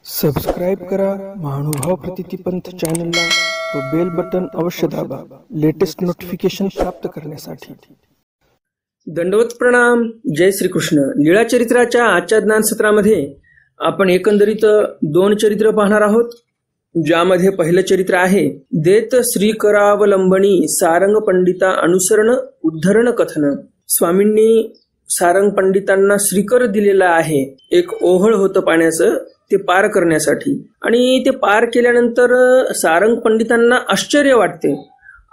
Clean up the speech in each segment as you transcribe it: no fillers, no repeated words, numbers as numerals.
Subscribe करा महानुभाव प्रतितीपंथ चॅनलला व बेल बटन अवश्य दाबा लेटेस्ट नोटिफिकेशन प्राप्त करण्यासाठी। दंडवत प्रणाम। जय श्री कृष्ण। लीळा चरित्राच्या आजच्या ज्ञान सत्रामध्ये आपण एकंदरीत 2 चरित्र पाहणार आहोत, ज्यामध्ये पहिलं चरित्र आहे देत श्री करावलंबनी सारंग पंडिता अनुसरण उद्धरण कथन। स्वामींनी सारंग पंडितांना श्रीकर दिलेला आहे, एक ओहळ होतं पाण्याचं, ते पार करण्यासाठी। आणि ते पार केल्यानंतर सारंग पंडितांना आश्चर्य वाटते।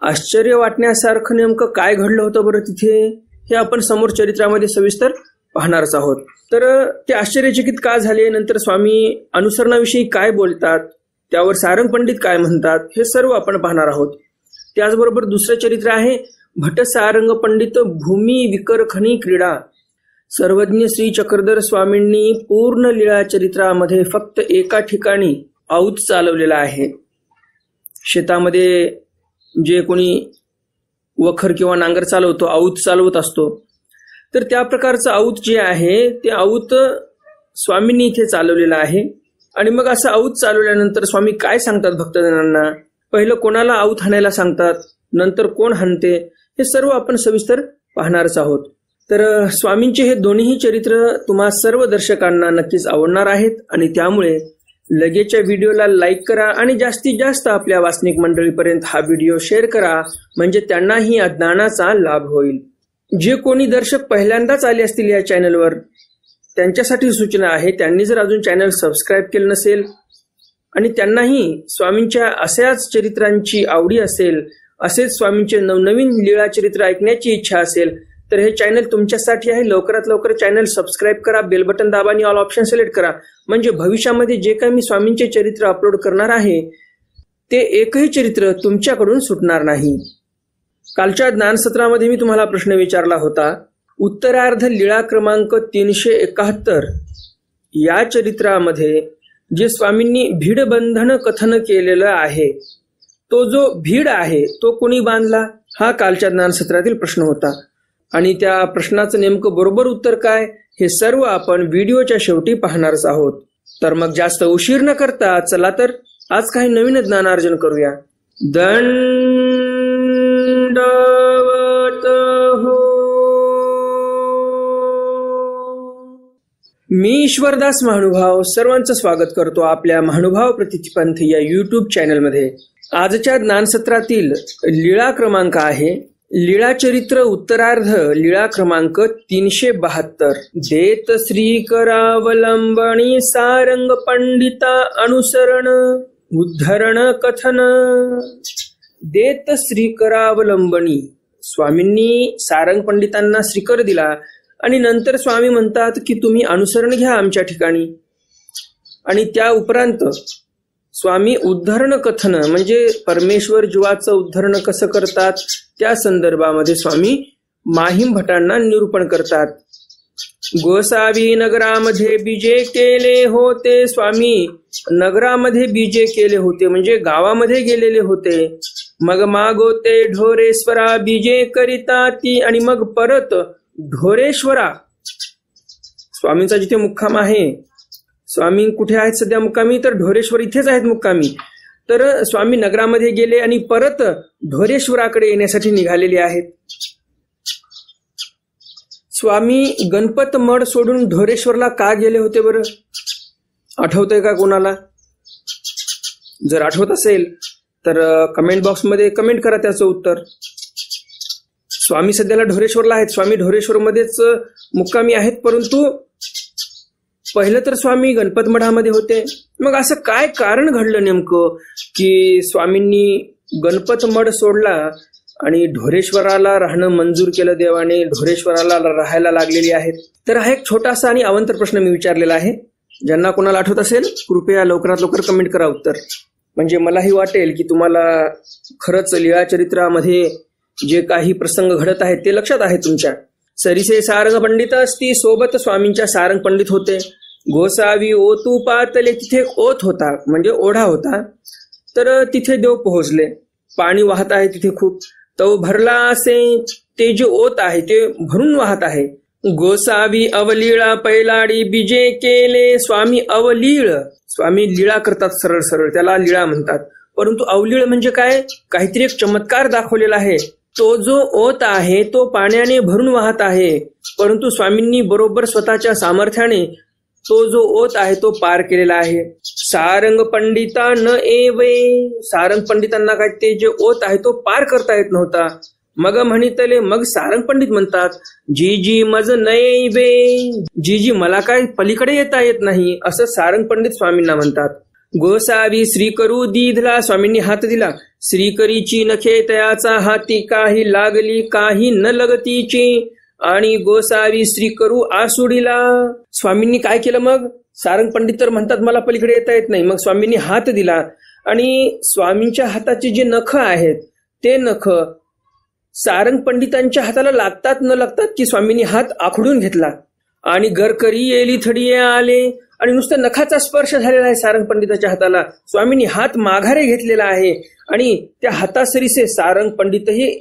आश्चर्य वाटण्यासारखं नेमकं काय घडलं होतं बरं तिथे, हे आपण समोर चरित्रामध्ये सविस्तर पाहणारच आहोत। तर ते आश्चर्यचकित का झाले, नंतर स्वामी अनुसरणाविषयी काय बोलतात, त्यावर सारंग पंडित काय म्हणतात, हे सर्व आपण पाहणार आहोत। त्याचबरोबर दुसरं चरित्र आहे भट सारंग पंडित भूमी विकरखनी क्रीडा। सर्वज्ञ श्री चक्रधर स्वामींनी पूर्ण लीळा चरित्रामध्ये फक्त एका ठिकाणी आऊत चालवलेला आहे। शेतामध्ये जे कोणी वखर किंवा नांगर चालवतो, आऊत चालवत असतो, तर त्या प्रकारचं आऊत जे आहे ते आऊत स्वामींनी इथे चालवलेलं आहे। आणि मग असं आऊत चालवल्यानंतर स्वामी काय सांगतात भक्तजनांना, पहिलं कोणाला आऊत हाणायला सांगतात, नंतर कोण हाणते, हे सर्व आपण सविस्तर पाहणारच आहोत। तर स्वामींचे हे दोन्ही चरित्र तुम्हा सर्व दर्शकांना नक्कीच आवडणार आहेत आणि त्यामुळे लगेचच्या व्हिडिओला लाईक करा आणि जास्तीत जास्त आपल्या वाचनिक मंडळीपर्यंत हा व्हिडिओ शेअर करा, म्हणजे त्यांनाही या ज्ञानाचा लाभ होईल। जे कोणी दर्शक पहिल्यांदाच आले असतील या चॅनलवर, त्यांच्यासाठी सूचना आहे, त्यांनी जर अजून चॅनल सबस्क्राईब केलं नसेल आणि त्यांनाही स्वामींच्या अशाच चरित्रांची आवडी असेल, असेच स्वामींचे नवनवीन लीळा चरित्र ऐकण्याची इच्छा असेल, तर हे चॅनल तुमच्यासाठी आहे। लवकरात लवकर चॅनल सबस्क्राईब करा, बेल बटन दाबा आणि ऑल ऑप्शन सिलेक्ट करा, म्हणजे भविष्यामध्ये जे काही मी स्वामींचे चरित्र अपलोड करणार आहे ते एकही चरित्र तुमच्याकडून सुटणार नाही। कालच्या ज्ञानसत्रामध्ये मी तुम्हाला प्रश्न विचारला होता, उत्तरार्ध लीळा क्रमांक 371 या चरित्रामध्ये जे स्वामींनी भीडबंधन कथन केलेलं आहे, तो जो भीड आहे तो कोणी बांधला, हा कालच्या ज्ञानसत्रातील प्रश्न होता। आणि त्या प्रश्नाचं नेमकं बरोबर उत्तर काय, हे सर्व आपण व्हिडिओच्या शेवटी पाहणारच आहोत। तर मग जास्त उशीर न करता चला तर आज काही नवीन ज्ञानार्जन करूया। दंडवत हो। मी ईश्वरदास महानुभाव सर्वांचं स्वागत करतो आपल्या महानुभाव प्रतितीपंथ या युट्यूब चॅनलमध्ये। आजच्या ज्ञानसत्रातील लीळा क्रमांक आहे लीळा चरित्र उत्तरार्ध लीळा क्रमांक 372 देत श्री करावलंबनी सारंग पंडिता अनुसरण उद्धरण कथन। देत श्री करावलंबनी, स्वामींनी सारंग पंडितांना श्रीकर दिला आणि नंतर स्वामी म्हणतात की तुम्ही अनुसरण घ्या आमच्या ठिकाणी। आणि त्या उपरांत स्वामी उद्धरण कथन, म्हणजे परमेश्वर जीवाचं उद्धरण कसं करतात त्या संदर्भामध्ये स्वामी माहीम भटांना निरूपण करतात। गोसावी नगरामध्ये बीजे केले होते, स्वामी नगरामध्ये बीजे केले होते म्हणजे गावामध्ये गेलेले होते। मग मागोते ढोरेश्वरा बीजे करिता ती, आणि मग परत ढोरेश्वरा, स्वामींचा जिथे मुक्काम आहे, स्वामी कुठे आहेत सध्या मुक्कामी, तर ढोरेश्वर इथेच आहेत मुक्कामी। तर स्वामी नगरामध्ये गेले आणि परत ढोरेश्वराकडे येण्यासाठी निघालेले आहेत। स्वामी गणपत मठ सोडून ढोरेश्वरला का गेले होते बरं, आठवतंय का कोणाला? जर आठवत असेल तर कमेंट बॉक्समध्ये कमेंट करा त्याचं उत्तर। स्वामी सध्याला ढोरेश्वरला आहेत, स्वामी ढोरेश्वरमध्येच मुक्कामी आहेत, परंतु पहिलं तर स्वामी गणपत मठामध्ये होते। मग असं काय कारण घडलं नेमकं की स्वामींनी गणपत मठ सोडला आणि ढोरेश्वराला राहणं मंजूर केलं देवाने, ढोरेश्वराला राहायला लागलेली आहेत? तर हा एक छोटासा आणि अवंतर प्रश्न मी विचारलेला आहे। ज्यांना कोणाला आठवत असेल कृपया लवकरात लवकर कमेंट करा उत्तर, म्हणजे मलाही वाटेल की तुम्हाला खरंच लीळा चरित्रामध्ये जे काही प्रसंग घडत आहेत ते लक्षात आहे तुमच्या। सरीसे सारंग पंडित असती, सोबत स्वामींच्या सारंग पंडित होते। गोसावी ओतू पातले, तिथे एक ओत होता म्हणजे ओढा होता, तर तिथे देव पोहोचले। पाणी वाहत आहे तिथे खूप, तो भरला असे, ते जे ओत आहे ते भरून वाहत आहे, गोसावी अवलीळा पैलाडी बीजे केले. स्वामी अवलीळ, स्वामी लीळा करतात सरळ सरळ, त्याला लीळा म्हणतात. परंतु अवलीळ म्हणजे काय? काहीतरी एक चमत्कार दाखवलेला आहे. तो जो ओत आहे तो पाण्याने भरून वाहत आहे, परंतु स्वामींनी बरोबर स्वतःच्या सामर्थ्याने तो जो ओत आहे तो पार केलेला आहे. सारंग पंडिता न एवे, सारंग पंडितांना काय ते जे ओत आहे तो पार करता येत नव्हता. मग म्हणितले, मग सारंग पंडित म्हणतात, जी जी मज नये, जी जी मला काय पलीकडे येता येत नाही, असं सारंग पंडित स्वामींना म्हणतात. गोसावी श्रीकरू दीधला, स्वामींनी हात दिला. श्रीकरीची नखे तयाचा हाती काही लागली काही न लगतीची, आणि गोसावी श्रीकरू आसुडीला. स्वामींनी काय केलं मग? सारंग पंडित तर म्हणतात मला पलीकडे येता येत नाही. मग स्वामींनी हात दिला आणि स्वामींच्या हाताचे जे नख आहेत ते नख सारंग पंडितांच्या हाताला लागतात न लागतात की स्वामींनी हात आखडून घेतला आणि गरकरी येली थडिये आले, आणि नुसतं नखाचा स्पर्श झालेला आहे सारंग पंडिताच्या हाताला. स्वामींनी हात माघारे घेतलेला आहे आणि त्या हातासरीसे सारंग पंडितही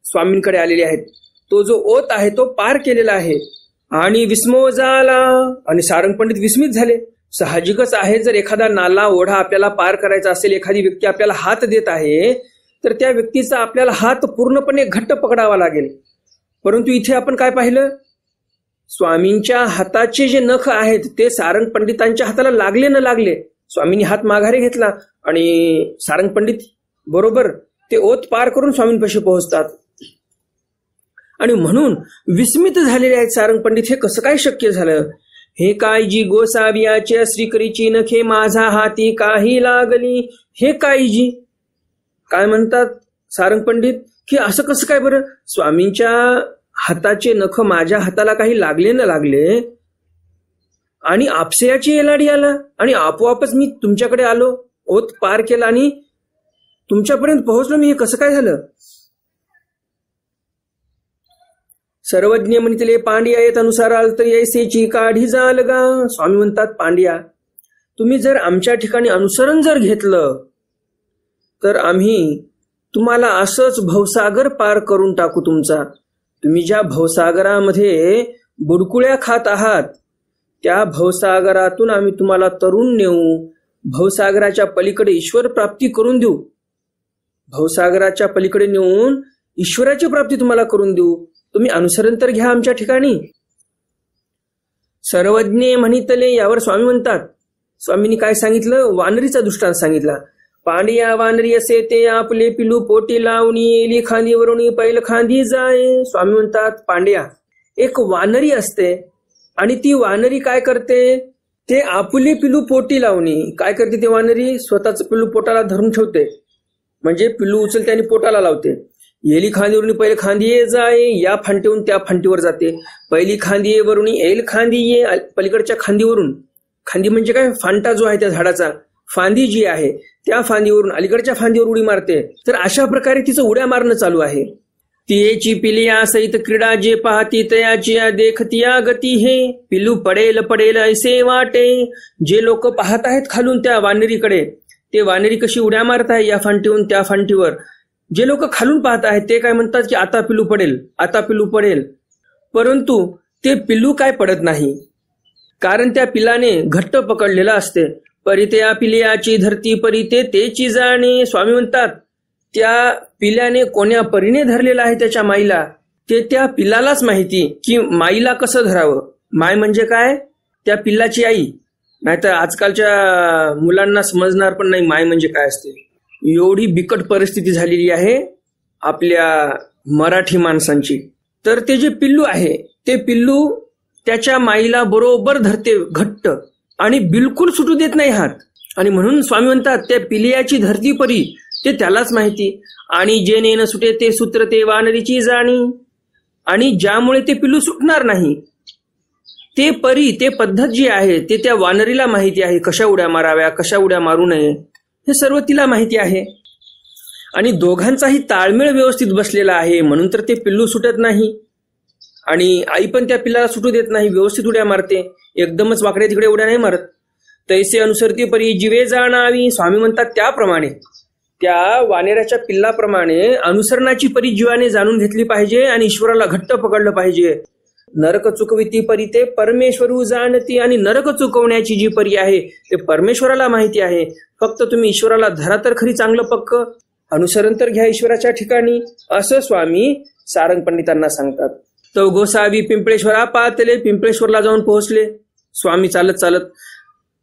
स्वामींकडे आलेले आहेत. तो जो ओत आहे तो पार केलेला आहे. आणि विस्मो झाला, आणि सारंग पंडित विस्मित झाले. साहजिकच आहे, जर एखादा नाला ओढा आपल्याला पार करायचा असेल, एखादी व्यक्ती आपल्याला हात देत आहे, तर त्या व्यक्तीचा आपल्याला हात पूर्णपणे घट्ट पकडावा लागेल. परंतु इथे आपण काय पाहिलं? स्वामींच्या हाताचे जे नख आहेत ते सारंग पंडितांच्या हाताला लागले न लागले, स्वामींनी हात माघारे घेतला आणि सारंग पंडित बरोबर ते ओत पार करून स्वामींपाशी पोहोचतात. आणि म्हणून विस्मित झालेले आहेत सारंग पंडित, हे कसं काय शक्य झालं? हे कायजी गोसावियाच्या श्रीकरीची नखे माझा हाती काही लागली. हे कायजी काय म्हणतात सारंग पंडित की असं कसं काय बरं? स्वामींच्या हाताचे नख माझ्या हाताला काही लागले न लागले आणि आपसेयाची येलाडी आला आणि आपोआपच मी तुमच्याकडे आलो, ओत पार केला आणि तुमच्यापर्यंत पोहोचलो मी. हे कसं काय झालं? सर्वज्ञ म्हणितले पांड्या येत अनुसार आलत ऐसेची काढी जाल गा. स्वामी म्हणतात, पांड्या तुम्ही जर आमच्या ठिकाणी अनुसरण जर घेतलं तर आम्ही तुम्हाला असंच भवसागर पार करून टाकू तुमचा. तुम्ही ज्या भवसागरामध्ये बुडकुळ्या खात आहात त्या भवसागरातून आम्ही तुम्हाला तरुण नेऊ, भवसागराच्या पलीकडे ईश्वर प्राप्ती करून देऊ, भवसागराच्या पलीकडे नेऊन ईश्वराची प्राप्ती तुम्हाला करून देऊ. तुम्ही अनुसरण तर घ्या आमच्या ठिकाणी. सर्वज्ञ म्हणितले, यावर स्वामी म्हणतात, स्वामींनी काय सांगितलं? वानरीचा दृष्टांत सांगितला. पांडिया वानरी असे ते आपले पिलू पोटी लावणी येली खांदीवरून पैल खांदी जाय. स्वामी म्हणतात, पांड्या एक वानरी असते आणि ती वानरी काय करते? ते आपले पिलू पोटी लावणी काय करते? ते वानरी स्वतःच पिलू पोटाला धरून ठेवते, म्हणजे पिलू उचलते आणि पोटाला लावते. येली खांदीवरून पहिले खांदी ये जाय, या फांटीवरून त्या फांटीवर जाते. पहिली खांदी ये वरून येल खांदी ये, पलीकडच्या खांदीवरून, खांदी म्हणजे काय? फांटा जो आहे त्या झाडाचा, फांदी जी आहे त्या फांदीवरून अलीकडच्या फांदीवर उडी मारते. तर अशा प्रकारे तिचं उड्या मारणं चालू आहे. तियेची पिलिया सहित क्रीडा जे पाहती तयाची देखतिया गती हे. पिल्लू पडेल पडेल ऐसे वाटे. जे लोक पाहत आहेत खालून त्या वानरीकडे, ते वानरी कशी उड्या मारत आहे या फांटीवरून त्या फांटीवर, जे लोक खालून पाहत आहेत ते काय म्हणतात की आता पिल्लू पडेल, आता पिल्लू पडेल. परंतु ते पिल्लू काय पडत नाही, कारण त्या पिलाने घट्ट पकडलेला असते. परित्या पिलियाची धरती परिते तेची जाणे. स्वामी म्हणतात, त्या पिल्याने कोण्या परीने धरलेला आहे त्याच्या माईला ते त्या पिलालाच माहिती की माईला कसं धरावं. माय म्हणजे काय? त्या पिल्लाची आई. नाहीतर आजकालच्या मुलांना समजणार पण नाही माय म्हणजे काय असते. एवढी बिकट परिस्थिती झालेली आहे आपल्या मराठी माणसांची. तर ते जे पिल्लू आहे ते पिल्लू त्याच्या माईला बरोबर धरते घट्ट आणि बिलकुल सुटू देत नाही हात. आणि म्हणून स्वामी म्हणतात, त्या पिलियाची धरती परी ते त्यालाच माहिती. आणि जे नेन सुटे ते सूत्र ते वानरीची जाणी. आणि ज्यामुळे ते पिल्लू सुटणार नाही ते परी, ते पद्धत जी आहे ते त्या वानरीला माहिती आहे. कशा उड्या माराव्या, कशा उड्या मारू नये, हे सर्व तिला माहिती आहे. आणि दोघांचाही ताळमेळ व्यवस्थित बसलेला आहे, म्हणून तर ते पिल्लू सुटत नाही आणि आई पण त्या पिल्लाला सुटू देत नाही, व्यवस्थित उड्या मारते, एकदमच वाकडे तिकडे उड्या नाही मारत. तैसे अनुसरती परी जीवे जाणावी. स्वामी म्हणतात, त्याप्रमाणे त्या वानेराच्या पिल्लाप्रमाणे अनुसरणाची परी जीवाने जाणून घेतली पाहिजे आणि ईश्वराला घट्ट पकडलं पाहिजे. नरक चुकविती परी ते परमेश्वरू जाणती, आणि नरक चुकवण्याची जी परी आहे ते परमेश्वराला माहिती आहे. फक्त तुम्ही ईश्वराला धरा तर खरी चांगलं पक्क, अनुसरण तर घ्या ईश्वराच्या ठिकाणी, असं स्वामी सारंग पंडितांना सांगतात. तो गोसावी पिंपळेश्वरा पातले, पिंपळेश्वरला जाऊन पोहोचले स्वामी चालत चालत.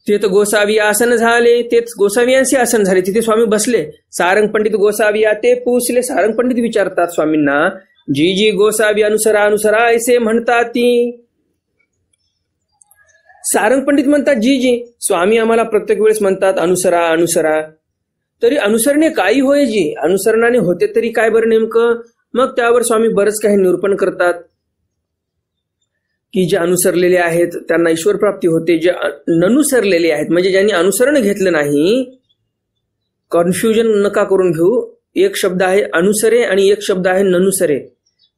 तेथ गोसावी आसन झाले, तेच गोसावियांचे आसन झाले, तिथे स्वामी बसले. सारंग पंडित गोसाविया ते पुसले. सारंग पंडित विचारतात स्वामींना, जी जी गोसावी अनुसरा अनुसरा ऐसे म्हणतात ती. सारंग पंडित म्हणतात जी जी. स्वामी आम्हाला प्रत्येक वेळेस म्हणतात अनुसरा अनुसरा. तरी अनुसरणे काही होय जी, अनुसरणाने होते तरी काय बरं नेमकं. मग त्यावर स्वामी बरंच काही निरूपण करतात की जे अनुसरलेले आहेत त्यांना ईश्वर प्राप्ती होते, जे ननुसरलेले आहेत म्हणजे ज्यांनी अनुसरण घेतलं नाही. कन्फ्युजन नका करून घेऊ. एक शब्द आहे अनुसरे आणि एक शब्द आहे ननुसरे.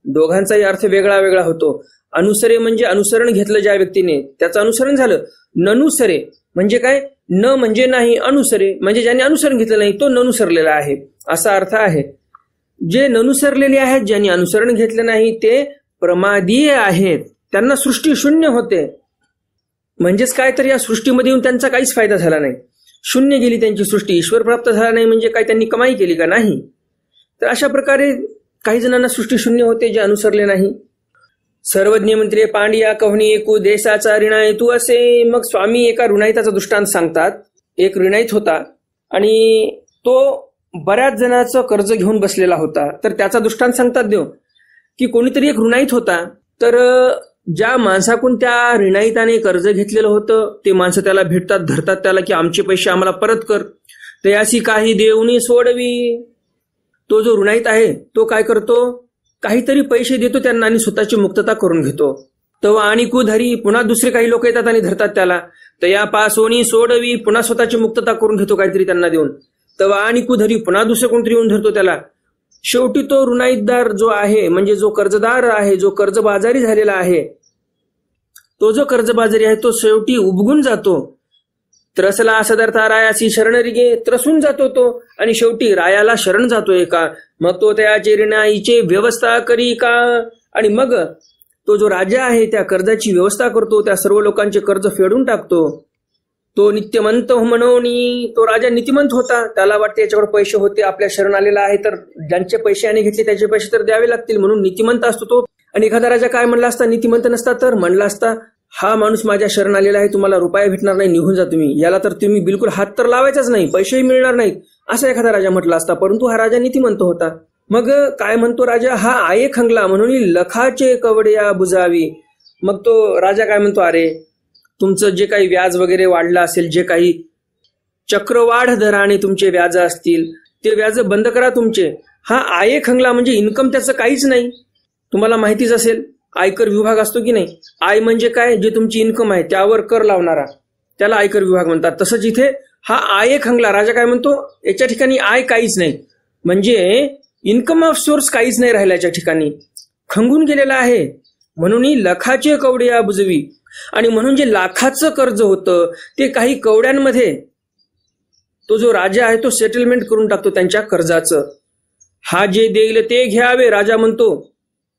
दोघांचाही अर्थ वेगळा वेगळा होतो. अनुसरे म्हणजे अनुसरण घेतलं ज्या व्यक्तीने त्याचं अनुसरण झालं. ननुसरे म्हणजे काय, न म्हणजे नाही, अनुसरे म्हणजे ज्यांनी अनुसरण घेतलं नाही तो ननुसरलेला आहे असा अर्थ आहे. जे ननुसरलेले आहेत, ज्यांनी अनुसरण घेतलं नाही ते प्रमादीय आहेत, त्यांना सृष्टी शून्य होते. म्हणजेच काय तर या सृष्टीमध्ये येऊन त्यांचा काहीच फायदा झाला नाही, शून्य गेली त्यांची सृष्टी. ईश्वर प्राप्त झाला नाही म्हणजे काय त्यांनी कमाई केली का, नाही. तर अशा प्रकारे काही जणांना सृष्टी शून्य होते जे अनुसरले नाही. सर्वज्ञ मंत्रे पांडिया कव्हणी एकू देशाचा ऋणाय तू असे. मग स्वामी एका ऋणाईताचा दृष्टांत सांगतात. एक ऋणाईत होता आणि तो बऱ्याच जणांचं कर्ज घेऊन बसलेला होता. तर त्याचा दृष्टांत सांगतात देव की कोणीतरी एक ऋणाईत होता. तर ज्या माणसाकडून त्या ऋणाईताने कर्ज घेतलेलं होतं ते माणसं त्याला भेटतात, धरतात त्याला की आमचे पैसे आम्हाला परत कर. तयासी काही देवनी सोडवी. तो जो ऋणाईत आहे तो काय करतो, काहीतरी पैसे देतो त्यांना आणि स्वतःची मुक्तता करून घेतो. तेव्हा आणि कुधरी पुन्हा दुसरे काही लोक येतात आणि धरतात त्याला. तयापासोनी सोडवी, पुन्हा स्वतःची मुक्तता करून घेतो काहीतरी त्यांना देऊन. तेव्हा आणि कुधरी पुन्हा दुसरं कोणतरी येऊन धरतो त्याला. शेवटी तो ऋणाईतदार जो आहे म्हणजे जो कर्जदार आहे, जो कर्जबाजारी झालेला आहे, तो जो कर्जबाजारी आहे तो शेवटी उबगून जातो. त्रसला सदर्था रायासी शरण रिगे, त्रसून जातो तो आणि शेवटी रायाला शरण जातोय का. मग तो त्याचे ऋणाईचे व्यवस्था करी का. आणि मग तो जो राजा आहे त्या कर्जाची व्यवस्था करतो, त्या सर्व लोकांचे कर्ज फेडून टाकतो. तो नित्यमंत म्हणून तो राजा नीतिमंत होता. त्याला वाटते याच्याकडे पैसे होते, आपल्या शरण आलेला आहे तर ज्यांचे पैसे आणि घेतले त्याचे पैसे तर द्यावे लागतील म्हणून नीतिमंत असतो तो. आणि एखादा राजा काय म्हणला असता नीतिमंत नसता तर, म्हणला असता हा माणूस माझ्या शरण आलेला आहे, तुम्हाला रुपये भेटणार नाही, निघून जा तुम्ही, याला तर तुम्ही बिलकुल हात तर लावायचाच नाही, पैसेही मिळणार नाहीत, असा एखादा राजा म्हटला असता. परंतु हा राजा नीतिमंत होता. मग काय म्हणतो राजा, हा आये खंगला म्हणून लखाचे कवड्या बुजावी. मग तो राजा काय म्हणतो, अरे तुमचं जे काही व्याज वगैरे वाढलं असेल, जे काही चक्रवाढ दराने तुमचे व्याज असतील ते व्याज बंद करा तुमचे. हा आये खंगला म्हणजे इन्कम त्याचं काहीच नाही. तुम्हाला माहितीच असेल आयकर विभाग असतो की नाही. आय म्हणजे काय, जे तुमची इन्कम आहे त्यावर कर लावणारा, त्याला आयकर विभाग म्हणतात. तसंच इथे हा आये खंगला राजा काय म्हणतो, याच्या ठिकाणी आय काहीच नाही म्हणजे इन्कम ऑफ सोर्स काहीच नाही राहिल्याच्या ठिकाणी, खंगून गेलेला आहे. म्हणून लखाचे कवड्या बुजवी. आणि म्हणून जे लाखाचं कर्ज होतं ते काही कवड्यांमध्ये तो जो राजा आहे तो सेटलमेंट करून टाकतो त्यांच्या कर्जाचं. हा जे देईल ते घ्यावे, राजा म्हणतो.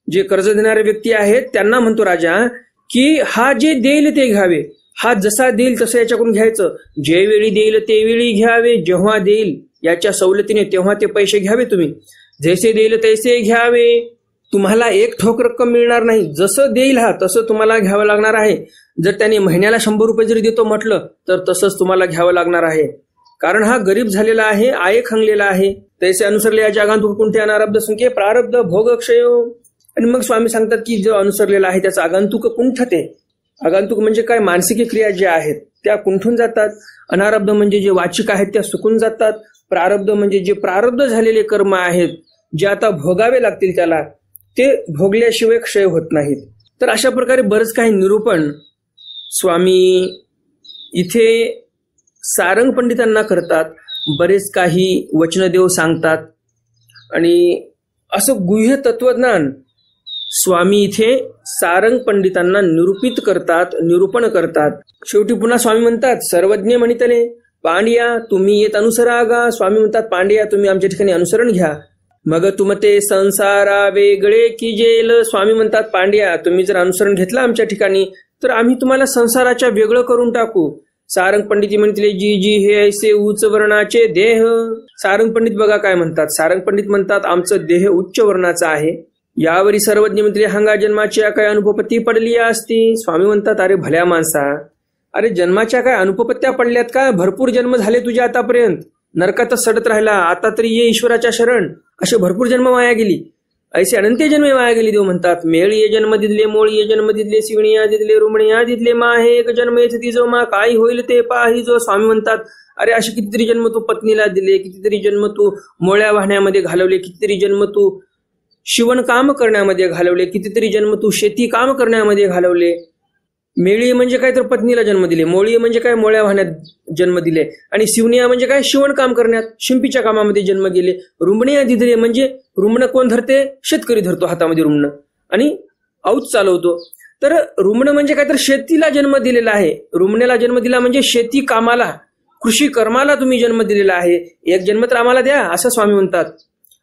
जे कर्ज देणारे व्यक्ती आहेत त्यांना म्हणतो राजा की हा जे देईल ते घ्यावे. हा जसा देईल तसं याच्याकडून घ्यायचं. जे वेळी देईल ते वेळी घ्यावे, जेव्हा देईल याच्या सवलतीने तेव्हा ते पैसे घ्यावे तुम्ही. जैसे देईल तैसे घ्यावे. तुम्हाला एक ठोक रक्कम मिळणार नाही, जसं देईल हा तसं तुम्हाला घ्यावं लागणार आहे. जर त्याने महिन्याला 100 रुपये जरी देतो म्हटलं तर तसंच तुम्हाला घ्यावं लागणार आहे. कारण हा गरीब झालेला आहे, आये खंगलेला आहे. तैसे अनुसरले या आगंतुक कुंठे अनारब्ध संख्ये प्रारब्ध भोगक्षयो. आणि मग स्वामी सांगतात की जो अनुसरलेला आहे त्याचा आगंतुक कुंठते. आगंतुक म्हणजे काय, मानसिक क्रिया ज्या आहेत त्या कुंठून जातात. अनारब्ध म्हणजे जे वाचिक आहेत त्या सुकून जातात. प्रारब्ध म्हणजे जे प्रारब्ध झालेले कर्म आहेत जे आता भोगावे लागतील त्याला, ते भोगल्याशिवाय क्षय होत नाहीत. तर अशा प्रकारे बरंच काही निरूपण स्वामी इथे सारंग पंडितांना करतात. बरेच काही वचनदेव सांगतात आणि असं गुह्य तत्वज्ञान स्वामी इथे सारंग पंडितांना निरूपित करतात, निरूपण करतात. शेवटी पुन्हा स्वामी म्हणतात सर्वज्ञ म्हणितले पांड्या तुम्ही येत अनुसरा गा. स्वामी म्हणतात पांड्या तुम्ही आमच्या ठिकाणी अनुसरण घ्या. मग तुमते संसारा वेगळे की जेल. स्वामी म्हणतात, पांड्या तुम्ही जर अनुसरण घेतलं आमच्या ठिकाणी तर आम्ही तुम्हाला संसाराच्या वेगळं करून टाकू. सारंग पंडित म्हणतील, जी जी हे ऐसे उच्च वर्णाचे देह. सारंग पंडित बघा काय म्हणतात. सारंग पंडित म्हणतात, आमचं देह उच्च वर्णाचा आहे. यावरी सर्वज्ञ म्हणतील, हंगा जन्माच्या काय अनुपपत्ती पडली असती. स्वामी म्हणतात, अरे भल्या माणसा, अरे जन्माच्या काय अनुपपत्त्या पडल्यात का? भरपूर जन्म झाले तुझ्या आतापर्यंत, नरकातच सडत राहिला, आता तरी ये ईश्वराच्या शरण. असे भरपूर जन्म वाया गेली, ऐसे अनंत जन्मे वाया गेली. देव म्हणतात, मेळी जन्म दिदले, मोळी जन्म दिदले, शिवणिया दिदले, रुमणिया दिदले, माहे एक जन्म येथ तिजो मा काय होईल ते पाही जो. स्वामी म्हणतात, अरे असे कितीतरी जन्म तू पत्नीला दिले, कितीतरी जन्म तू मोळ्या वाहण्यामध्ये घालवले, कितीतरी जन्म तू शिवण काम करण्यामध्ये घालवले, कितीतरी जन्म तू शेती काम करण्यामध्ये घालवले. मेळी म्हणजे काय तर पत्नीला जन्म दिले, मोळी म्हणजे काय मोळ्या वाहण्यात जन्म दिले, आणि शिवणिया म्हणजे काय शिवण काम करण्यात शिंपीच्या कामामध्ये जन्म गेले. रुमणिया दिदले म्हणजे रुमण कोण धरते? शेतकरी धरतो हातामध्ये रुमण आणि औच चालवतो. तर रुमण म्हणजे काय तर शेतीला जन्म दिलेला आहे. रुमण्याला जन्म दिला म्हणजे शेती कामाला, कृषी कर्माला तुम्ही जन्म दिलेला आहे. एक जन्म तर आम्हाला द्या असं स्वामी म्हणतात.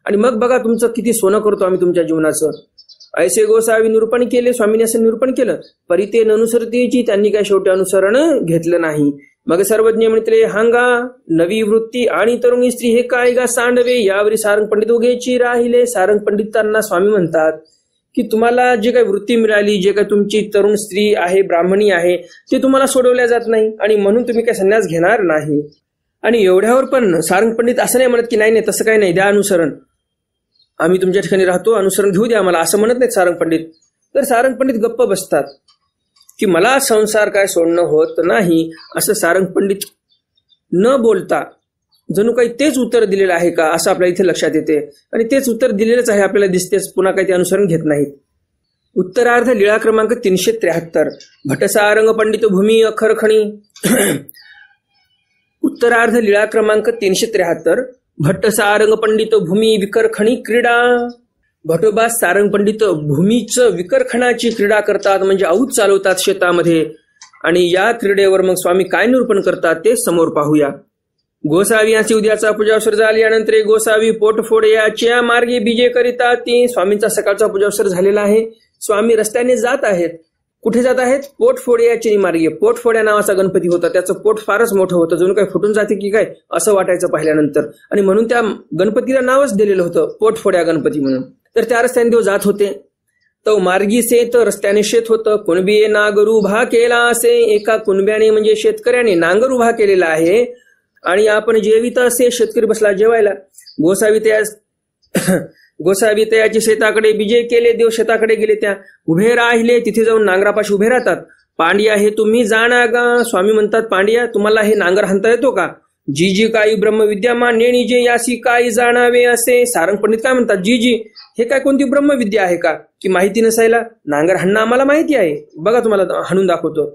आणि मग बघा तुमचं किती सोनं करतो आम्ही तुमच्या जीवनाचं. ऐसे गोसावी निरूपण केले. स्वामीने असं निरूपण केलं. परिते अनुसरतीची, त्यांनी काय शेवटी अनुसरण घेतलं नाही. मग सर्वज्ञ म्हणते, हांगा नवी वृत्ती आणि तरुणी स्त्री हे काय गा सांडवे. यावरी सारंग पंडित उगेची राहिले. सारंग पंडितांना स्वामी म्हणतात की तुम्हाला जे काही वृत्ती मिळाली, जे काही तुमची तरुण स्त्री आहे, ब्राह्मणी आहे, ते तुम्हाला सोडवल्या जात नाही आणि म्हणून तुम्ही काय संन्यास घेणार नाही. आणि एवढ्यावर पण सारंग पंडित असं नाही म्हणत की नाही नाही तसं काही नाही, द्या अनुसरण, आम्ही तुमच्या ठिकाणी राहतो, अनुसरण घेऊ द्या आम्हाला, असं म्हणत नाहीत सारंग पंडित. तर सारंग पंडित गप्प बसतात की मला संसार काय सोडणं होत नाही असं सारंग पंडित न बोलता जणू काही तेच उत्तर दिलेलं आहे का असं आपल्या इथे लक्षात येते. आणि तेच उत्तर दिलेलंच आहे आपल्याला दिसतेच, पुन्हा काही ते अनुसरण घेत नाहीत. उत्तरार्ध लीळा क्रमांक 373. भटसारंग पंडित भूमी अखरखणी. उत्तरार्ध लीळा क्रमांक 373. भट्ट सारंग पंडित भूमी विकरखणी क्रीडा. भटोबा सारंग पंडित भूमीचं विकरखणाची क्रीडा करतात, म्हणजे औत चालवतात शेतामध्ये. आणि या क्रीडेवर मग स्वामी काय निरूपण करतात ते समोर पाहूया. गोसावी यांची उद्याचा पूजावसर झाल्यानंतर गोसावी पोटफोड याच्या मार्गे बीजे करिता. ती स्वामींचा सकाळचा पूजावसर झालेला आहे. स्वामी रस्त्याने जात आहेत. कुठे जात आहेत? पोटफोड्याच्या मार्गे. पोटफोड्या नावाचा गणपती होता, त्याचं पोट फारच मोठं होतं, जणू काही फुटून जाते की काय असं वाटायचं पाहिल्यानंतर. आणि म्हणून त्या गणपतीला नावच दिलेलं होतं पोटफोड्या गणपती म्हणून. तर त्या रस्त्याने देव जात होते. तो मार्गी शेत, रस्त्याने शेत होतं. कुणबीये नांगर उभा केला असे. एका कुणब्याने म्हणजे शेतकऱ्याने नांगर उभा केलेला आहे आणि आपण जेवित असे. शेतकरी बसला जेवायला. गोसावी तयाची शेताकडे बीजे केले. देव शेताकडे गेले, त्या उभे राहिले. तिथे जाऊन नांगरापाशी उभे राहतात. पांड्या हे तुम्ही जाणा गा. स्वामी म्हणतात, पांड्या तुम्हाला हे नांगर हाणता येतो का? जी जी काही ब्रह्मविद्यामान नेणी जे यासी काही जाणावे असे. सारंग पंडित काय म्हणतात, जी जी हे काय कोणती ब्रह्मविद्या आहे का की माहिती नसायला? नांगर हाणणं आम्हाला माहिती आहे, बघा तुम्हाला हाणून दाखवतो.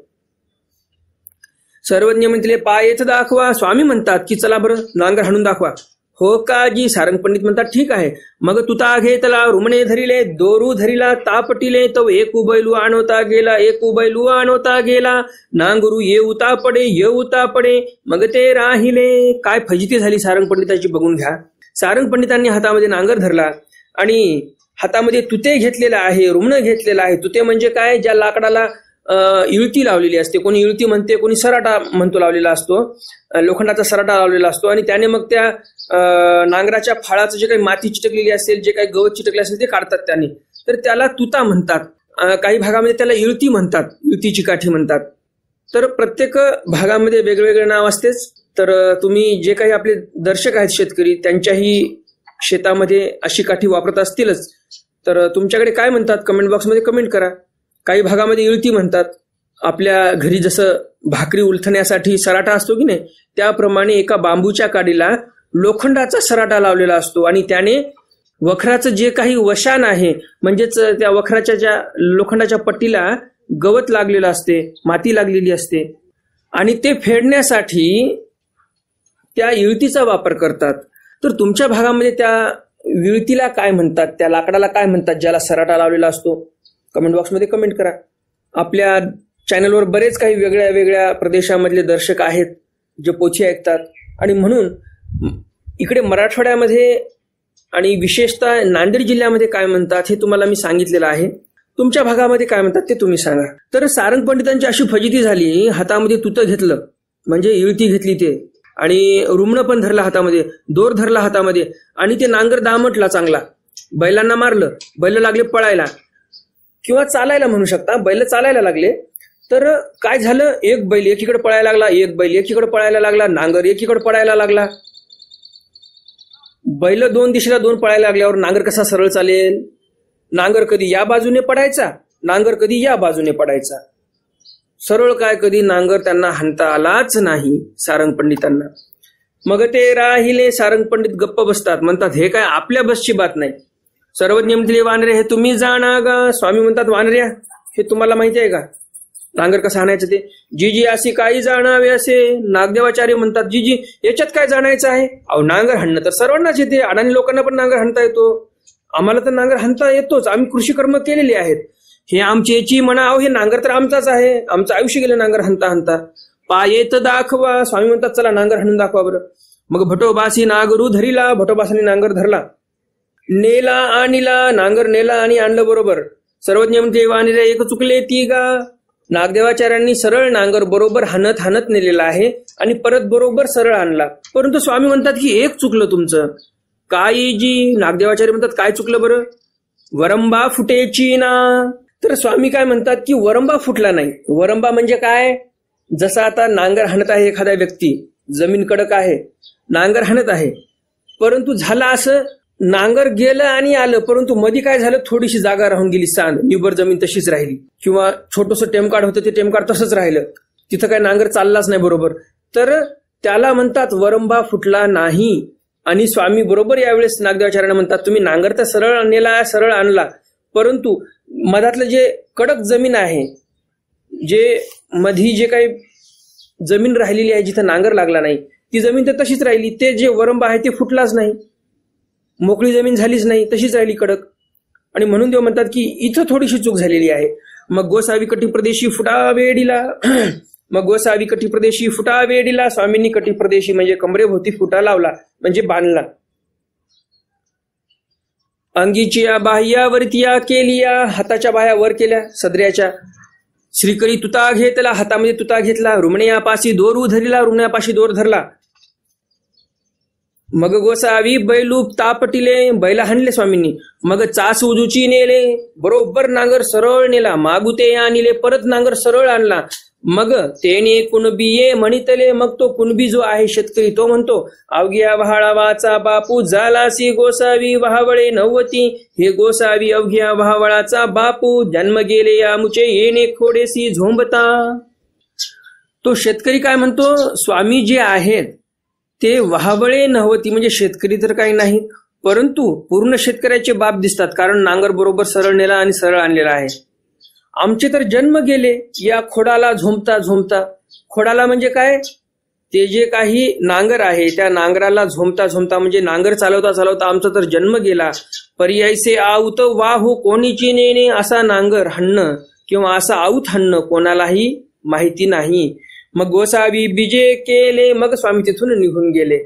सर्वज्ञ म्हणतील, पायच दाखवा. स्वामी म्हणतात की चला बरं नांगर हाणून दाखवा. हो का जी? सारंग पंडित म्हणतात, ठीक आहे. मग तुता घेतला, रुमणे धरिले, दोरू धरिला, तापटिले, तो एक बैलू आणवता गेला, एक बैलू आणवता गेला, नांगरू येऊता पडे, मग ते राहिले. काय फजिती झाली सारंग पंडिताची बघून घ्या. सारंग पंडितांनी हातामध्ये नांगर धरला आणि हातामध्ये तुते घेतलेला आहे, रुमणं घेतलेला आहे. तुते म्हणजे काय? ज्या लाकडाला इळती लावलेली असते, कोणी इळती म्हणते, कोणी सराटा म्हणतो लावलेला असतो, लोखंडाचा सराटा लावलेला असतो. आणि त्याने मग त्या नांगराच्या फाळाचं जे काही माती चिटकलेली असेल, जे काही गवत चिटकले असेल ते काढतात त्याने. तर त्याला तुता म्हणतात. काही भागामध्ये त्याला इळती म्हणतात, इळतीची काठी म्हणतात. तर प्रत्येक भागामध्ये वेगवेगळे नाव असतेच. तर तुम्ही जे काही आपले दर्शक आहेत शेतकरी, त्यांच्याही शेतामध्ये अशी काठी वापरत असतीलच. तर तुमच्याकडे काय म्हणतात कमेंट बॉक्समध्ये कमेंट करा. काही भागामध्ये इळती म्हणतात. आपल्या घरी जसं भाकरी उलथण्यासाठी सराटा असतो की नाही, त्याप्रमाणे एका बांबूच्या काडीला लोखंडाचा सराटा लावलेला असतो आणि त्याने वखराचं जे काही वशान आहे, म्हणजेच त्या वखराच्या ज्या लोखंडाच्या पट्टीला गवत लागलेलं असते, माती लागलेली असते, आणि ते फेडण्यासाठी त्या इळतीचा वापर करतात. तर तुमच्या भागामध्ये त्या विळतीला काय म्हणतात, त्या लाकडाला काय म्हणतात ज्याला सराटा लावलेला असतो? कमेंट बॉक्समध्ये कमेंट करा. आपल्या चॅनलवर बरेच काही वेगळ्या वेगळ्या प्रदेशामधले दर्शक आहेत जे पोथी ऐकतात, आणि म्हणून इकडे मराठवाड्यामध्ये आणि विशेषतः नांदेड जिल्ह्यामध्ये काय म्हणतात हे तुम्हाला मी सांगितलेलं आहे. तुमच्या भागामध्ये काय म्हणतात ते तुम्ही सांगा. तर सारंग पंडितांची अशी फजिती झाली, हातामध्ये तुतं घेतलं म्हणजे इळती घेतली ते, आणि रुमणं पण धरला हातामध्ये, दोर धरला हातामध्ये, आणि ते नांगर दामटला चांगला, बैलांना मारलं, बैल लागले पळायला किंवा चालायला म्हणू शकता, बैल चालायला लागले. तर काय झालं, एक बैल एकीकडे पळायला लागला, एक बैल एकीकडे पळायला लागला, नांगर एकीकडे पळायला लागला. बैल दोन दिशेला दोन पळायला लागल्यावर नांगर कसा सरळ चालेल? नांगर कधी या बाजूने पडायचा, नांगर कधी या बाजूने पडायचा. सरळ काय कधी नांगर त्यांना हाणता आलाच नाही सारंग पंडितांना. मग ते राहिले सारंग पंडित गप्प बसतात, म्हणतात हे काय आपल्या बसची बात नाही. सर्वज्ञ म्हणतील वानरे हे तुम्ही जाणा गा. स्वामी म्हणतात वानऱ्या हे तुम्हाला माहिती आहे का नांगर कसं हाणायचं ते? जी अशी काही जाणावे असे. नागदेवाचार्य म्हणतात जी याच्यात काय जाणायचं आहे? अहो नांगर हाणणं तर सर्वांनाच येते, अडाणी लोकांना पण नांगर हाणता येतो, आम्हाला तर नांगर हाणता येतोच, आम्ही कृषी कर्म केलेली आहेत. हे आमची याची म्हणा, अहो हे नांगर तर आमचाच आहे, आमचं आयुष्य गेलं नांगर हाणता हाणता. पायेत दाखवा. स्वामी म्हणतात चला नांगर हाणून दाखवा बरं. मग भटोबासी नागरू धरिला, भटोबासाने नांगर धरला, नेला आणला, नांगर नेला आणि आणलं बरोबर. सर्वज्ञ म्हणते वाणीला एक चुकले ती गा. नागदेवाचार्यांनी सरळ नांगर बरोबर हाणत हाणत नेलेला आहे आणि परत बरोबर सरळ आणला. परंतु स्वामी म्हणतात की एक चुकलं तुमचं. काय जी? नागदेवाचार्य म्हणतात काय चुकलं बरं? वरंबा फुटेची ना. तर स्वामी काय म्हणतात की वरंबा फुटला नाही. वरंबा म्हणजे काय? जसं आता नांगर हाणत आहे एखादा व्यक्ती, जमीन कडक आहे, नांगर हाणत आहे, परंतु झालं असं नांगर गेलं आणि आलं, परंतु मध्ये काय झालं, थोडीशी जागा राहून गेली, सांद निबर जमीन तशीच राहिली, किंवा छोटंसं टेमकाड होतं ते टेमकाड तसंच राहिलं, तिथं काय नांगर चाललाच नाही बरोबर, तर त्याला म्हणतात वरंबा फुटला नाही. आणि स्वामी बरोबर यावेळेस नागदेवाचार्यांना म्हणतात तुम्ही नांगर तर सरळ नेला, सरळ आणला, परंतु मधातलं जे कडक जमीन आहे, जे मधी जे काही जमीन राहिलेली आहे जिथं नांगर लागला नाही, ती जमीन तर तशीच राहिली, ते जे वरंबा आहे ते फुटलाच नाही, मोकळी जमीन झालीच नाही, तशीच राहिली कडक. आणि म्हणून देव म्हणतात की इथं थोडीशी चूक झालेली आहे. मग गोसावी कटी प्रदेशी फुटा वेडीला मग गोसावी कटी प्रदेशी फुटा वेडीला. स्वामींनी कटी प्रदेशी म्हणजे कमरेभोवती फुटा लावला म्हणजे बांधला. अंगीच्या बाह्यावरती केलिया, हाताच्या बाह्या वर केल्या सदऱ्याच्या. श्रीकरी तुता घेतला, हातामध्ये तुता घेतला. रुमण्यापाशी दोर धरला, रुमण्यापाशी दोर धरला. मग गोसावी बैलूप तापटिले, बैला हाणले स्वामींनी. मग चास उजूची नेले, बरोबर नांगर सरळ नेला. मागुते आणले, परत नांगर सरळ आणला. मग तेने कुणबी ये म्हणितले. मग तो कुणबी जो आहे शेतकरी तो म्हणतो अवघ्या वहाळावाचा बापू झालासी गोसावी वहावळे नव्वती. हे गोसावी अवघ्या वहावळाचा बापू, जन्म गेले यामुचे येणे खोडेसी झोंबता. तो शेतकरी काय म्हणतो, स्वामी जे आहेत ते वहावळे नव्वती म्हणजे शेतकरी तर काही नाही, परंतु पूर्ण शेतकऱ्याचे बाप दिसतात, कारण नांगर बरोबर सरळ नेला आणि सरळ आणलेला आहे. आमचे तर जन्म गेले या खोडाला झोंबता झोंबता. खोडाला म्हणजे काय, ते जे काही नांगर आहे त्या नांगराला झोंबता झोंबता म्हणजे नांगर चालवता चालवता आमचा तर जन्म गेला. पर्यायसे आऊत वाहू कोणीची नेणे. असा नांगर हाणणं किंवा असा आऊत हाणणं कोणालाही माहिती नाही. मग गोसावी बीजे केले. मग स्वामी तिथून निघून गेले.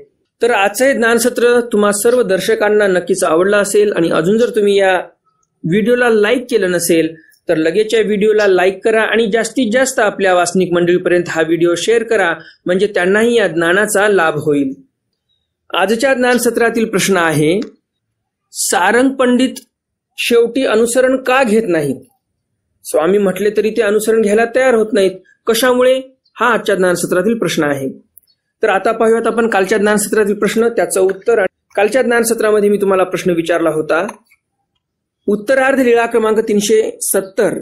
तर आजचं हे ज्ञानसत्र तुम्हा सर्व दर्शकांना नक्कीच आवडलं असेल, आणि अजून जर तुम्ही या व्हिडिओला लाईक केलं नसेल तर लगेच या व्हिडिओला लाईक करा आणि जास्तीत जास्त आपल्या वासनिक मंडळीपर्यंत हा व्हिडिओ शेअर करा, म्हणजे त्यांनाही या ज्ञानाचा लाभ होईल. आजच्या ज्ञानसत्रातील प्रश्न आहे, सारंग पंडित शेवटी अनुसरण का घेत नाहीत? स्वामी म्हटले तरी ते अनुसरण घ्यायला तयार होत नाहीत, कशामुळे? हा आजच्या ज्ञानसत्रातील प्रश्न आहे. तर आता पाहूयात आपण कालच्या ज्ञानसत्रातील प्रश्न, त्याचं उत्तर. कालच्या ज्ञानसत्रामध्ये मी तुम्हाला प्रश्न विचारला होता, उत्तरार्ध लीळा क्रमांक 370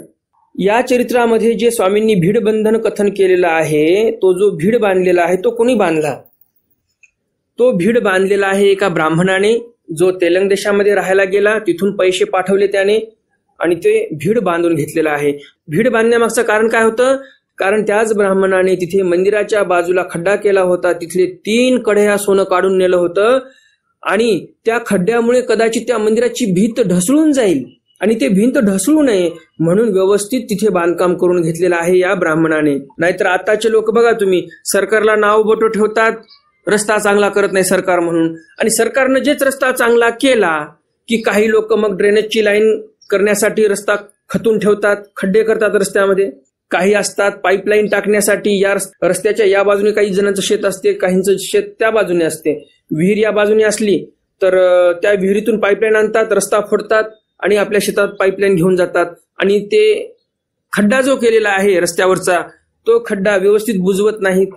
या चरित्रामध्ये जे स्वामींनी भीड बंधन कथन केलेलं आहे, तो जो भीड बांधलेला आहे तो कोणी बांधला? तो भीड बांधलेला आहे एका ब्राह्मणाने, जो तेलंग देशामध्ये राहायला गेला, तिथून पैसे पाठवले त्याने आणि ते भीड बांधून घेतलेलं आहे. भीड बांधण्यामागचं कारण काय होतं? कारण त्याच ब्राह्मणाने तिथे मंदिराच्या बाजूला खड्डा केला होता, तिथले 3 कढया सोनं काढून नेलं होतं, आणि त्या खड्ड्यामुळे कदाचित त्या मंदिराची भिंत ढसळून जाईल, आणि ते भिंत ढसळू नये म्हणून व्यवस्थित तिथे बांधकाम करून घेतलेलं आहे या ब्राह्मणाने. नाहीतर आताचे लोक बघा तुम्ही, सरकारला नाव बोटो ठेवतात, रस्ता चांगला करत नाही सरकार म्हणून, आणि सरकारनं जेच रस्ता चांगला केला की काही लोक मग ड्रेनेजची लाईन करण्यासाठी रस्ता खतून ठेवतात, खड्डे करतात रस्त्यामध्ये. काही असतात पाईपलाईन टाकण्यासाठी, या रस्त्याच्या या बाजूने काही जणांचं शेत असते, काहींचं शेत त्या बाजूने असते. विहीर या बाजूने असली तर त्या विहिरीतून पाईपलाईन आणतात, रस्ता फोडतात आणि आपल्या शेतात पाईपलाईन घेऊन जातात. आणि ते खड्डा जो केलेला आहे रस्त्यावरचा, तो खड्डा व्यवस्थित बुजवत नाहीत.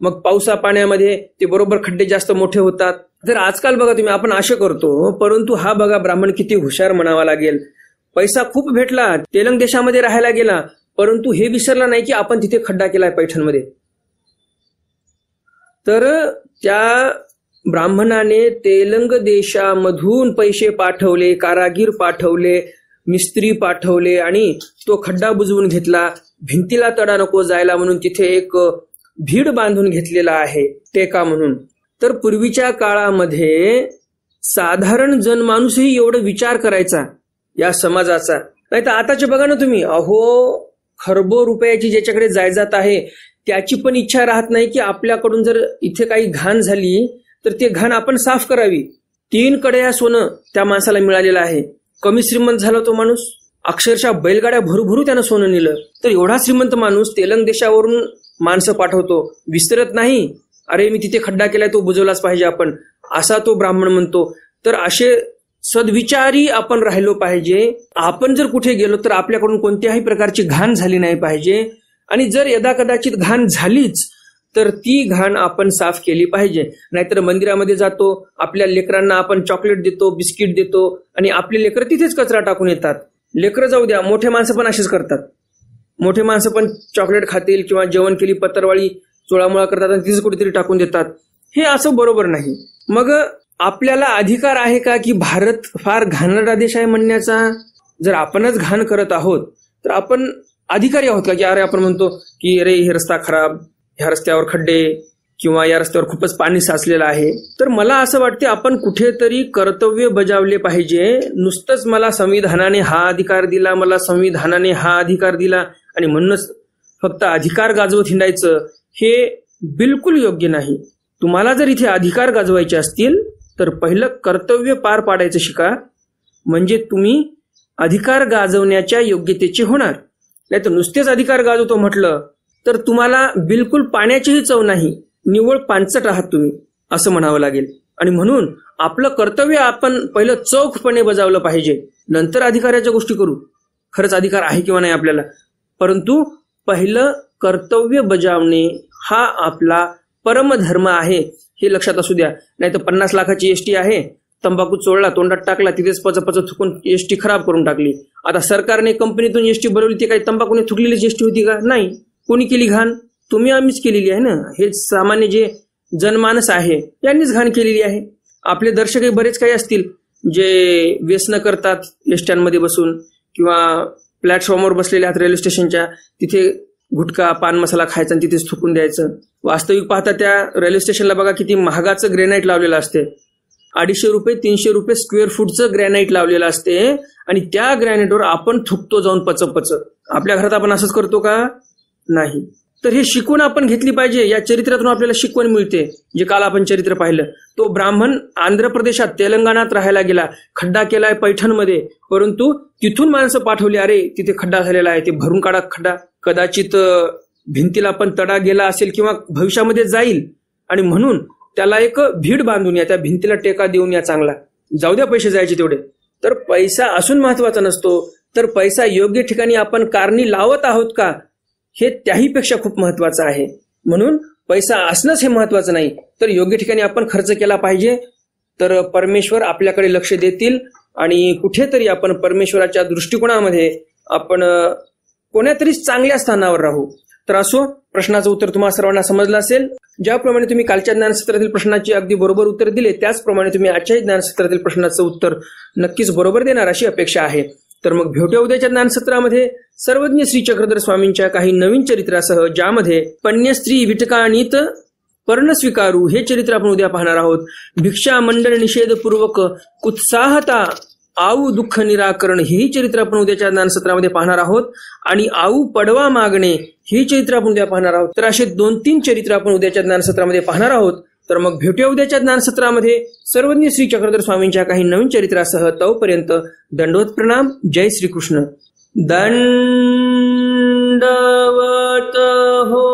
मग पावसा पाण्यामध्ये ते बरोबर खड्डे जास्त मोठे होतात. तर आजकाल बघा तुम्ही, आपण आशा करतो, परंतु हा बघा ब्राह्मण किती हुशार म्हणावा लागेल. पैसा खूप भेटला, तेलंग देशामध्ये राहायला गेला, परंतु हे विसरला नाही की आपण तिथे खड्डा केलाय पैठणमध्ये. तर त्या ब्राह्मणाने तेलंग देशामधून पैसे पाठवले, कारागीर पाठवले, मिस्त्री पाठवले आणि तो खड्डा बुजवून घेतला. भिंतीला तडा नको जायला म्हणून तिथे एक भीड बांधून घेतलेला आहे, टेका म्हणून. तर पूर्वीच्या काळामध्ये साधारण जनमाणूसही एवढं विचार करायचा या समाजाचा. नाही तर आताचे बघा ना तुम्ही, अहो खरबो रुपयाची ज्याच्याकडे जायजात आहे त्याची पण इच्छा राहत नाही की आपल्याकडून जर इथे काही घाण झाली तर ते घाण आपण साफ करावी. 3 कड्या सोनं त्या माणसाला मिळालेलं आहे. कमी श्रीमंत झाला तो माणूस, अक्षरशः बैलगाड्या भरू त्यानं सोनं नेलं. तर एवढा श्रीमंत माणूस तेलंग देशावरून माणसं पाठवतो, विसरत नाही अरे मी तिथे खड्डा केलाय तो बुजवलाच पाहिजे आपण, असा तो ब्राह्मण म्हणतो. तर असे सद्विचारी आपण राहिलो पाहिजे. आपण जर कुठे गेलो तर आपल्याकडून कोणत्याही प्रकारची घाण झाली नाही पाहिजे, आणि जर यदा कदाचित घाण झालीच तर ती घाण आपण साफ केली पाहिजे. नाहीतर मंदिरामध्ये जातो, आपल्या लेकरांना आपण चॉकलेट देतो, बिस्किट देतो, आणि आपले लेकरं तिथेच कचरा टाकून येतात. लेकरं जाऊ द्या, मोठे माणसं पण असेच करतात. मोठे माणसं पण चॉकलेट खातील किंवा जेवण केली पत्तरवाळी चोळामुळा करतात आणि तिथेच कुठेतरी टाकून देतात. हे असं बरोबर नाही. मग आपल्याला अधिकार आहे का की भारत फार घाणेरडा देश आहे म्हणण्याचा? जर आपणच घाण करत आहोत तर आपण अधिकारी आहोत का की अरे आपण म्हणतो की अरे हे रस्ता खराब, ह्या रस्त्यावर खड्डे, किंवा या रस्त्यावर खूपच पाणी साचलेलं आहे? तर मला असं वाटते आपण कुठेतरी कर्तव्य बजावले पाहिजे. नुसतंच मला संविधानाने हा अधिकार दिला, मला संविधानाने हा अधिकार दिला आणि म्हणूनच फक्त अधिकार गाजवत हिंडायचं, हे बिलकुल योग्य नाही. तुम्हाला जर इथे अधिकार गाजवायचे असतील तर पहिलं कर्तव्य पार पाडायचं शिका, म्हणजे तुम्ही अधिकार गाजवण्याच्या योग्यतेचे होणार. नाही तर नुसतेच अधिकार गाजवतो म्हटलं तर तुम्हाला बिलकुल पाण्याचीही चव नाही, निव्वळ पानचट आहात तुम्ही, असं म्हणावं लागेल. आणि म्हणून आपलं कर्तव्य आपण पहिलं चोखपणे बजावलं पाहिजे, नंतर अधिकाराच्या गोष्टी करू. खरंच अधिकार आहे किंवा नाही आपल्याला, परंतु पहिलं कर्तव्य बजावणे हा आपला परमधर्म आहे, हे लक्षात असू द्या. नाही तर 50 लाखाची एसटी आहे, तंबाखू चोळला, तोंडात टाकला, तिथेच पच थुकून एसटी खराब करून टाकली. आता सरकारने कंपनीतून एसटी बनवली, ती काही तंबाखूने थुकलेली एसटी होती का? नाही. कोणी केली घाण? तुम्ही आम्हीच केलेली आहे ना. हे सामान्य जे जनमानस आहे यांनीच घाण केलेली आहे. आपले दर्शकही बरेच काही असतील जे व्यसन करतात एसट्यांमध्ये बसून, किंवा प्लॅटफॉर्मवर बसलेले आहेत रेल्वे स्टेशनच्या, तिथे गुटखा पान मसाला खायचा आणि तिथेच थुकून द्यायचं. वास्तविक पाहता त्या रेल्वे स्टेशनला बघा किती महागाचं ग्रॅनाईट लावलेलं असते. 250 रुपये 300 रुपये स्क्वेअर फूटचं ग्रॅनाईट लावलेलं असते, आणि त्या ग्रॅनाईटवर आपण थुकतो जाऊन पच. आपल्या घरात आपण असंच करतो का? नाही. तर हे शिकवण आपण घेतली पाहिजे. या चरित्रातून आपल्याला शिकवण मिळते. जे काल आपण चरित्र पाहिलं, तो ब्राह्मण आंध्र प्रदेशात तेलंगणात राहायला गेला, खड्डा केलाय पैठणमध्ये, परंतु तिथून माणसं पाठवली, अरे तिथे खड्डा झालेला आहे, ते भरून काढा खड्डा. कदाचित भिंतीला पण तडा गेला असेल किंवा भविष्यामध्ये जाईल, आणि म्हणून त्याला एक भीड बांधून या, त्या भिंतीला टेका देऊन या चांगला, जाऊ द्या पैसे जायचे तेवढे. तर पैसा असून महत्वाचा नसतो, तर पैसा योग्य ठिकाणी आपण कारणी लावत आहोत का, हे त्याहीपेक्षा खूप महत्वाचं आहे. म्हणून पैसा असणंच हे महत्वाचं नाही, तर योग्य ठिकाणी आपण खर्च केला पाहिजे. तर परमेश्वर आपल्याकडे लक्ष देतील आणि कुठेतरी आपण परमेश्वराच्या दृष्टिकोनामध्ये आपण कोण्यातरी चांगल्या स्थानावर राहू. तर असो, प्रश्नाचं उत्तर तुम्हाला सर्वांना समजलं असेल. ज्याप्रमाणे तुम्ही कालच्या ज्ञानसत्रातील प्रश्नाची अगदी बरोबर उत्तर दिले, त्याचप्रमाणे तुम्ही आजच्या ज्ञानसत्रातील प्रश्नाचं उत्तर नक्कीच बरोबर देणार अशी अपेक्षा आहे. तर मग भेटूया उद्याच्या ज्ञानसत्रामध्ये सर्वज्ञ श्री चक्रधर स्वामींच्या काही नवीन चरित्रासह, ज्यामध्ये पण्यस्त्री विटकाणीत पर्ण स्वीकारू हे चरित्र आपण उद्या पाहणार आहोत. भिक्षा मंडळ निषेधपूर्वक उत्साहता आऊ दुःख निराकरण ही चरित्र आपण उद्याच्या ज्ञानसत्रामध्ये पाहणार आहोत. आणि आऊ पडवा मागणे ही चरित्र आपण उद्या पाहणार आहोत. तर असे 2-3 चरित्र आपण उद्याच्या ज्ञानसत्रामध्ये पाहणार आहोत. तर मग भेटूया उद्याच्या ज्ञानसत्रामध्ये सर्वज्ञ श्री चक्रधर स्वामींच्या काही नवीन चरित्रासह. तोपर्यंत दंडवत प्रणाम. जय श्रीकृष्ण. दंडवत हो.